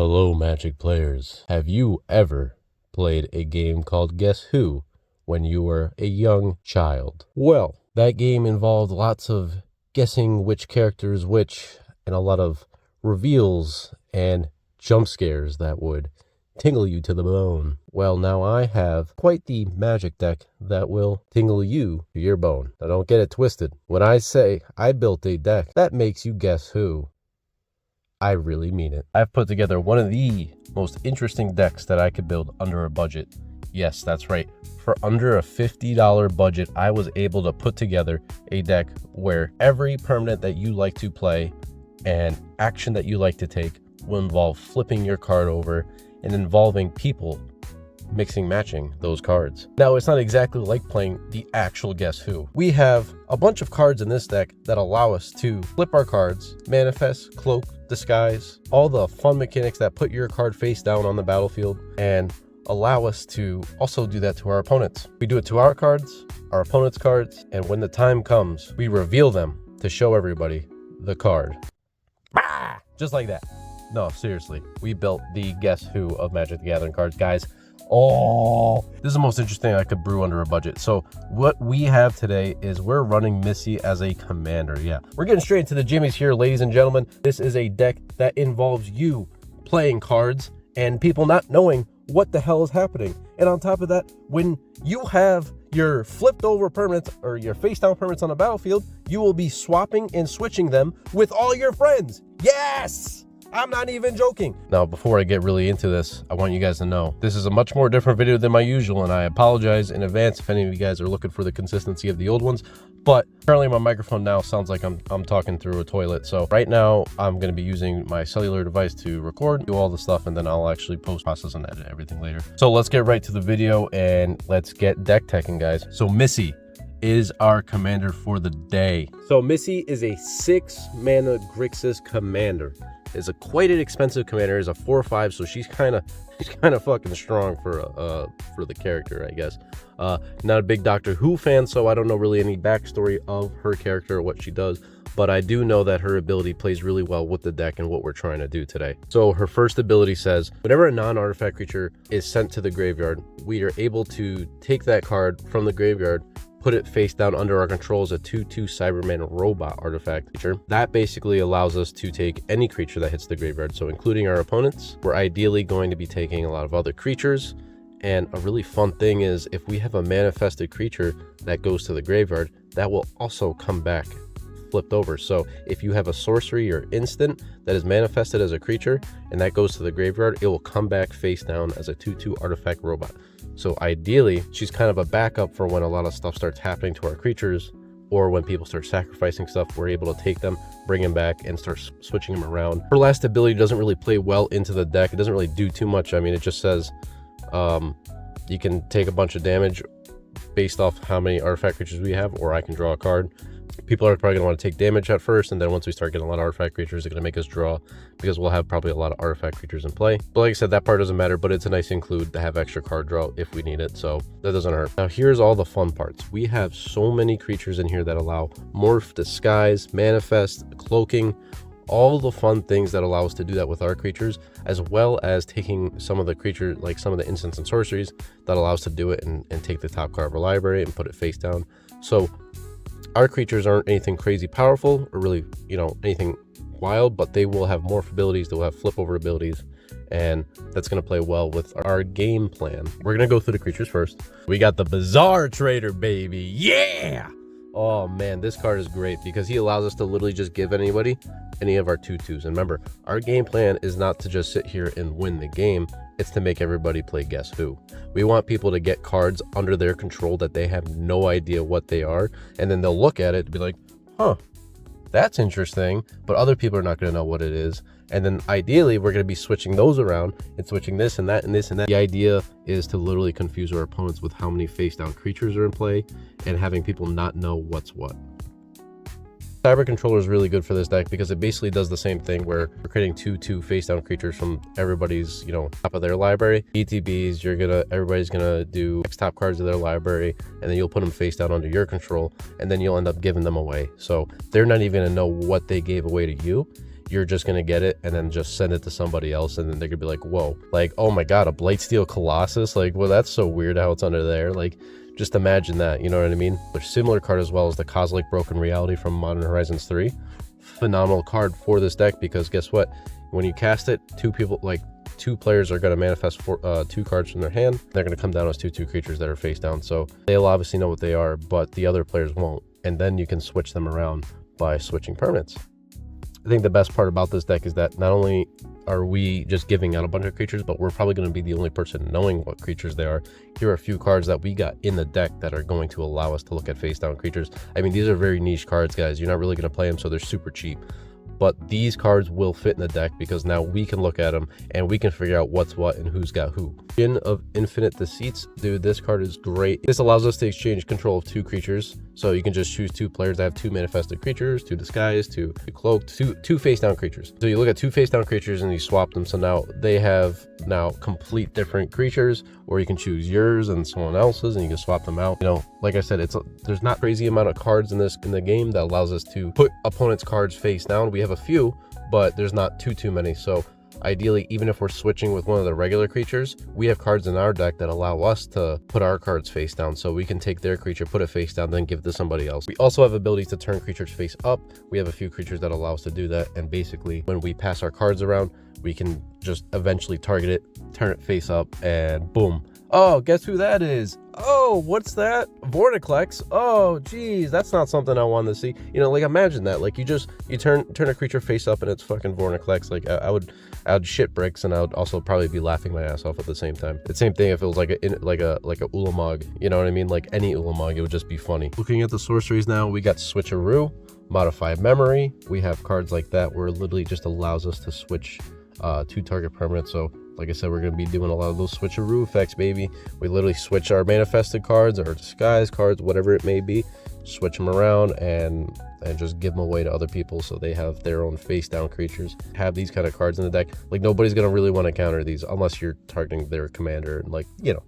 Hello, Magic players. Have you ever played a game called Guess Who when you were a young child? Well, that game involved lots of guessing which character is which and a lot of reveals and jump scares that would tingle you to the bone. Well, now I have quite the magic deck that will tingle you to your bone. Now, don't get it twisted. When I say I built a deck that makes you guess who, I really mean it. I've put together one of the most interesting decks that I could build under a budget. Yes, that's right. For under a $50 budget, I was able to put together a deck where every permanent that you like to play and action that you like to take will involve flipping your card over and involving people mixing matching those cards. Now, it's not exactly like playing the actual Guess Who. We have a bunch of cards in this deck that allow us to flip our cards, manifest, cloak, disguise, all the fun mechanics that put your card face down on the battlefield and allow us to also do that to our opponents. We do it to our cards, our opponents' cards, and when the time comes, we reveal them to show everybody the card. Just like that. No, seriously. We built the Guess Who of Magic the Gathering cards, guys. Oh, this is the most interesting I could brew under a budget. So what we have today is we're running Missy as a commander. Yeah, we're getting straight into the jimmies here, ladies and gentlemen. This is a deck that involves you playing cards and people not knowing what the hell is happening. And on top of that, when you have your flipped over permanents or your face down permanents on the battlefield, you will be swapping and switching them with all your friends. Yes! I'm not even joking. Now, before I get really into this, I want you guys to know this is a much more different video than my usual, and I apologize in advance if any of you guys are looking for the consistency of the old ones. But currently my microphone now sounds like I'm talking through a toilet. So right now I'm going to be using my cellular device to record, do all the stuff, and then I'll actually post, process, and edit everything later. So let's get right to the video and let's get deck teching, guys. So Missy is our commander for the day. So Missy is a 6-mana Grixis commander. Is a quite an expensive commander. Is a 4/5, so she's kind of fucking strong for the character, I guess. Not a big Doctor Who fan, so I don't know really any backstory of her character or what she does, but I do know that her ability plays really well with the deck and what we're trying to do today. So her first ability says, whenever a non-artifact creature is sent to the graveyard, we are able to take that card from the graveyard, put it face down under our control as a 2/2 Cyberman robot artifact creature. That basically allows us to take any creature that hits the graveyard. So including our opponents, we're ideally going to be taking a lot of other creatures. And a really fun thing is if we have a manifested creature that goes to the graveyard, that will also come back flipped over. So if you have a sorcery or instant that is manifested as a creature and that goes to the graveyard, it will come back face down as a 2/2 artifact robot. So ideally, she's kind of a backup for when a lot of stuff starts happening to our creatures, or when people start sacrificing stuff, we're able to take them, bring them back, and start switching them around. Her last ability doesn't really play well into the deck. It doesn't really do too much. I mean, it just says you can take a bunch of damage based off how many artifact creatures we have, or I can draw a card. People are probably going to want to take damage at first, and then once we start getting a lot of artifact creatures, it's going to make us draw because we'll have probably a lot of artifact creatures in play. But like I said, that part doesn't matter, but it's a nice include to have extra card draw if we need it, so that doesn't hurt. Now here's all the fun parts. We have so many creatures in here that allow morph, disguise, manifest, cloaking, all the fun things that allow us to do that with our creatures, as well as taking some of the creature, like some of the instants and sorceries that allow us to do it and take the top card of our library and put it face down. So our creatures aren't anything crazy powerful or really, anything wild, but they will have morph abilities, they'll have flip over abilities, and that's going to play well with our game plan. We're going to go through the creatures first. We got the Bizarre Trader, baby. Yeah! Oh man, this card is great because he allows us to literally just give anybody any of our 2/2s. And remember, our game plan is not to just sit here and win the game. It's to make everybody play Guess Who. We want people to get cards under their control that they have no idea what they are. And then they'll look at it and be like, huh, that's interesting. But other people are not going to know what it is. And then ideally, we're going to be switching those around and switching this and that and this and that. The idea is to literally confuse our opponents with how many face down creatures are in play and having people not know what's what. Cyber Controller is really good for this deck because it basically does the same thing where we're creating 2/2 face down creatures from everybody's, top of their library. ETBs, everybody's gonna do X top cards of their library, and then you'll put them face down under your control, and then you'll end up giving them away. So they're not even gonna know what they gave away to you. you're just gonna get it and then just send it to somebody else, and then they're gonna be like, whoa, like, oh my god, a Blightsteel Colossus, like, well, that's so weird how it's under there. Like, just imagine that, you know what I mean? There's a similar card as well as the Kozilek Broken Reality from Modern Horizons 3. Phenomenal card for this deck, because guess what? When you cast it, two players are going to manifest 2 cards from their hand. They're going to come down as 2/2 creatures that are face down, so they'll obviously know what they are, but the other players won't, and then you can switch them around by switching permanents. I think the best part about this deck is that not only are we just giving out a bunch of creatures, but we're probably going to be the only person knowing what creatures they are. Here are a few cards that we got in the deck that are going to allow us to look at face down creatures. I mean, these are very niche cards, guys. You're not really going to play them, so they're super cheap. But these cards will fit in the deck because now we can look at them and we can figure out what's what and who's got who. Gin of Infinite Deceits, dude, this card is great. This allows us to exchange control of 2 creatures. So you can just choose 2 players that have 2 manifested creatures, 2 disguised, 2 cloaked, 2 face down creatures. So you look at 2 face down creatures and you swap them. So now they have complete different creatures, or you can choose yours and someone else's and you can swap them out. You know, like I said, there's not crazy amount of cards in the game that allows us to put opponent's cards face down. We have a few, but there's not too many. So ideally, even if we're switching with one of the regular creatures, we have cards in our deck that allow us to put our cards face down, so we can take their creature, put it face down, then give it to somebody else. We also have abilities to turn creatures face up. We have a few creatures that allow us to do that, and basically when we pass our cards around, we can just eventually target it, turn it face up, and boom. Oh, guess who that is? Oh, what's that? Vorniclex. Oh, geez, that's not something I want to see. You know, like, imagine that. Like, you turn a creature face up and it's fucking Vorniclex. Like, I would shit bricks, and I would also probably be laughing my ass off at the same time. The same thing if it was like a Ulamog. You know what I mean? Like any Ulamog, it would just be funny. Looking at the sorceries now, we got Switcheroo, Modify Memory. We have cards like that where it literally just allows us to switch 2 target permanents. So like I said, we're going to be doing a lot of those switcheroo effects, baby. We literally switch our manifested cards or disguise cards, whatever it may be, switch them around and just give them away to other people so they have their own face down creatures. Have these kind of cards in the deck. Like, nobody's going to really want to counter these unless you're targeting their commander, and, like, you know,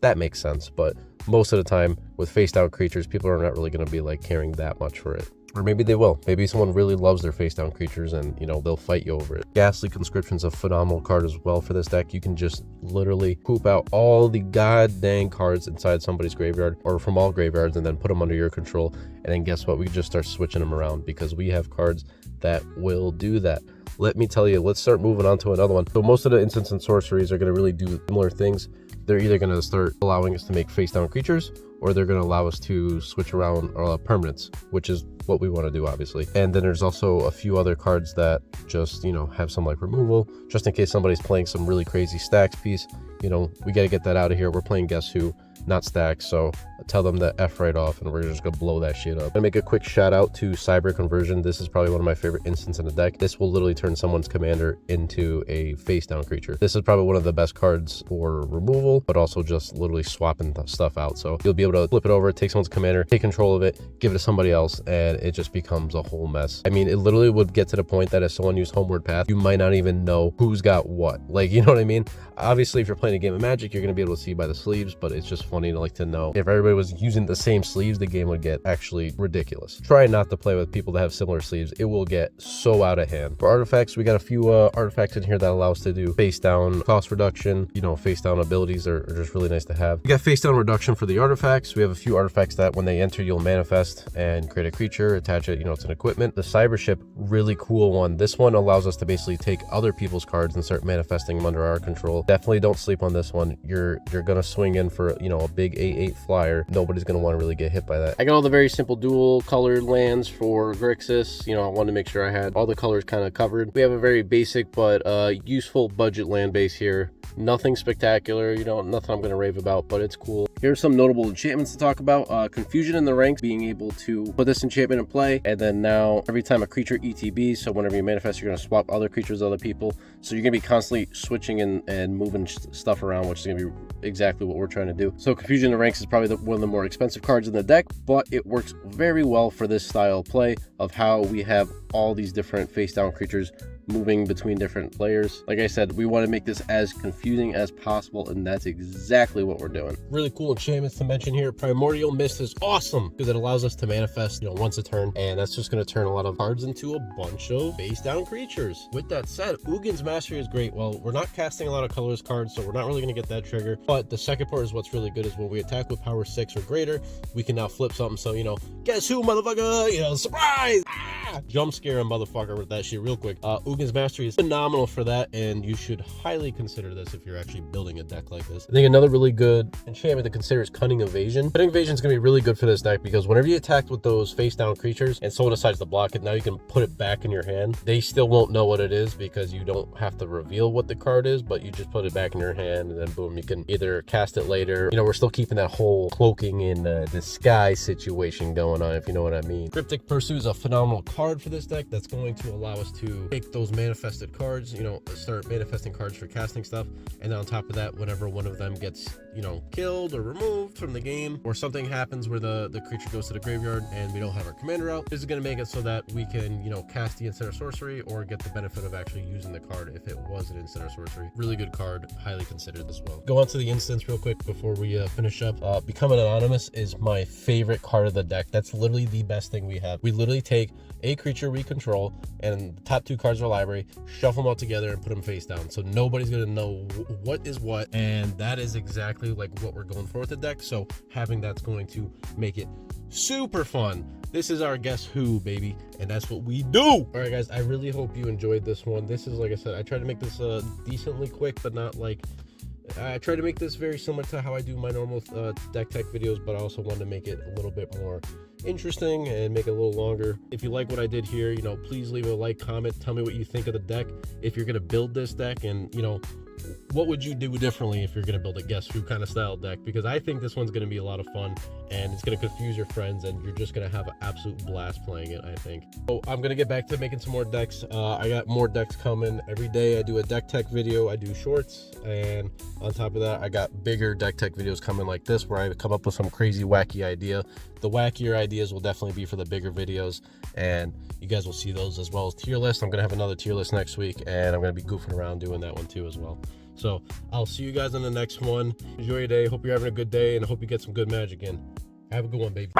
that makes sense. But most of the time with face down creatures, people are not really going to be like caring that much for it. Or maybe they will. Maybe someone really loves their face down creatures and, you know, they'll fight you over it. Ghastly Conscription's a phenomenal card as well for this deck. You can just literally poop out all the god dang cards inside somebody's graveyard, or from all graveyards, and then put them under your control. And then guess what? We just start switching them around because we have cards that will do that. Let me tell you, let's start moving on to another one. So most of the instants and sorceries are going to really do similar things. They're either going to start allowing us to make face down creatures, or they're going to allow us to switch around permanents, which is what we want to do, obviously. And then there's also a few other cards that just, you know, have some like removal, just in case somebody's playing some really crazy stacks piece. You know, we got to get that out of here. We're playing Guess Who, not stacks, so tell them to F right off, and we're just gonna blow that shit up. I'm gonna make a quick shout out to Cyber Conversion. This is probably one of my favorite instances in the deck. This will literally turn someone's commander into a face down creature. This is probably one of the best cards for removal, but also just literally swapping stuff out. So you'll be able to flip it over, take someone's commander, take control of it, give it to somebody else, and it just becomes a whole mess. I mean, it literally would get to the point that if someone used Homeward Path, you might not even know who's got what. Like, you know what I mean? Obviously, if you're playing a game of Magic, you're gonna be able to see by the sleeves, but it's just funny to like to know if everybody was using the same sleeves, the game would get actually ridiculous. Try not to play with people that have similar sleeves. It will get so out of hand. For artifacts, we got a few artifacts in here that allow us to do face down cost reduction. You know, face down abilities are just really nice to have. We got face down reduction for the artifacts. We have a few artifacts that when they enter, you'll manifest and create a creature, attach it, you know, it's an equipment. The Cyber Ship, really cool one. This one allows us to basically take other people's cards and start manifesting them under our control. Definitely don't sleep on this one. You're gonna swing in for, you know, a big 8/8 flyer. Nobody's gonna want to really get hit by that. I got all the very simple dual colored lands for Grixis. You know, I wanted to make sure I had all the colors kind of covered. We have a very basic but useful budget land base here. Nothing spectacular, you know, nothing I'm gonna rave about, but it's cool. Here's some notable enchantments to talk about. Confusion in the Ranks, being able to put this enchantment in play, and then now every time a creature ETBs, so whenever you manifest, you're gonna swap other creatures with other people. So you're gonna be constantly switching and moving stuff around, which is gonna be exactly what we're trying to do. So Confusion in the Ranks is probably one of the more expensive cards in the deck, but it works very well for this style of play of how we have all these different face down creatures moving between different players. Like I said, we want to make this as confusing as possible, and that's exactly what we're doing. Really cool enchantments to mention here. Primordial Mist is awesome because it allows us to manifest, once a turn, and that's just going to turn a lot of cards into a bunch of face down creatures. With that said, Ugin's Mastery is great. Well, we're not casting a lot of colorless cards, so we're not really going to get that trigger, but the second part is what's really good, is when we attack with power 6 or greater, we can now flip something. So, guess who, motherfucker? Surprise! Jump scare a motherfucker with that shit real quick. Ugin's Mastery is phenomenal for that, and you should highly consider this if you're actually building a deck like this. I think another really good enchantment to consider is Cunning Evasion. Cunning Evasion is going to be really good for this deck because whenever you attack with those face down creatures and someone decides to block it, now you can put it back in your hand. They still won't know what it is because you don't have to reveal what the card is, but you just put it back in your hand, and then boom, you can either cast it later. We're still keeping that whole cloaking in disguise situation going on, if you know what I mean. Cryptic Pursuit is a phenomenal card for this deck that's going to allow us to take those manifested cards, start manifesting cards for casting stuff, and then on top of that, whenever one of them gets killed or removed from the game, or something happens where the creature goes to the graveyard and we don't have our commander out, this is going to make it so that we can cast the instant sorcery or get the benefit of actually using the card if it was an instant sorcery. Really good card, highly considered as well. Go on to the instance real quick before we finish up. Become an Anonymous is my favorite card of the deck. That's literally the best thing we have. We literally take a creature we control and the top 2 cards of our library, shuffle them all together and put them face down, so nobody's gonna know what is what, and that is exactly like what we're going for with the deck. So having that's going to make it super fun. This is our Guess Who, baby, and that's what we do. All right, guys, I really hope you enjoyed this one. This is, like I said, I tried to make this decently quick, but not like, I try to make this very similar to how I do my normal deck tech videos, but I also want to make it a little bit more interesting and make it a little longer. If you like what I did here, please leave a like, comment, tell me what you think of the deck. If you're going to build this deck, and what would you do differently if you're going to build a Guess Who kind of style deck, because I think this one's going to be a lot of fun and it's going to confuse your friends and you're just going to have an absolute blast playing it, I think. So I'm going to get back to making some more decks. I got more decks coming every day. I do a deck tech video, I do shorts, and on top of that I got bigger deck tech videos coming like this where I come up with some crazy wacky idea. The wackier ideas will definitely be for the bigger videos, and you guys will see those, as well as tier lists. I'm going to have another tier list next week, and I'm going to be goofing around doing that one too as well. So I'll see you guys in the next one. Enjoy your day. Hope you're having a good day, and I hope you get some good magic in. Have a good one, baby.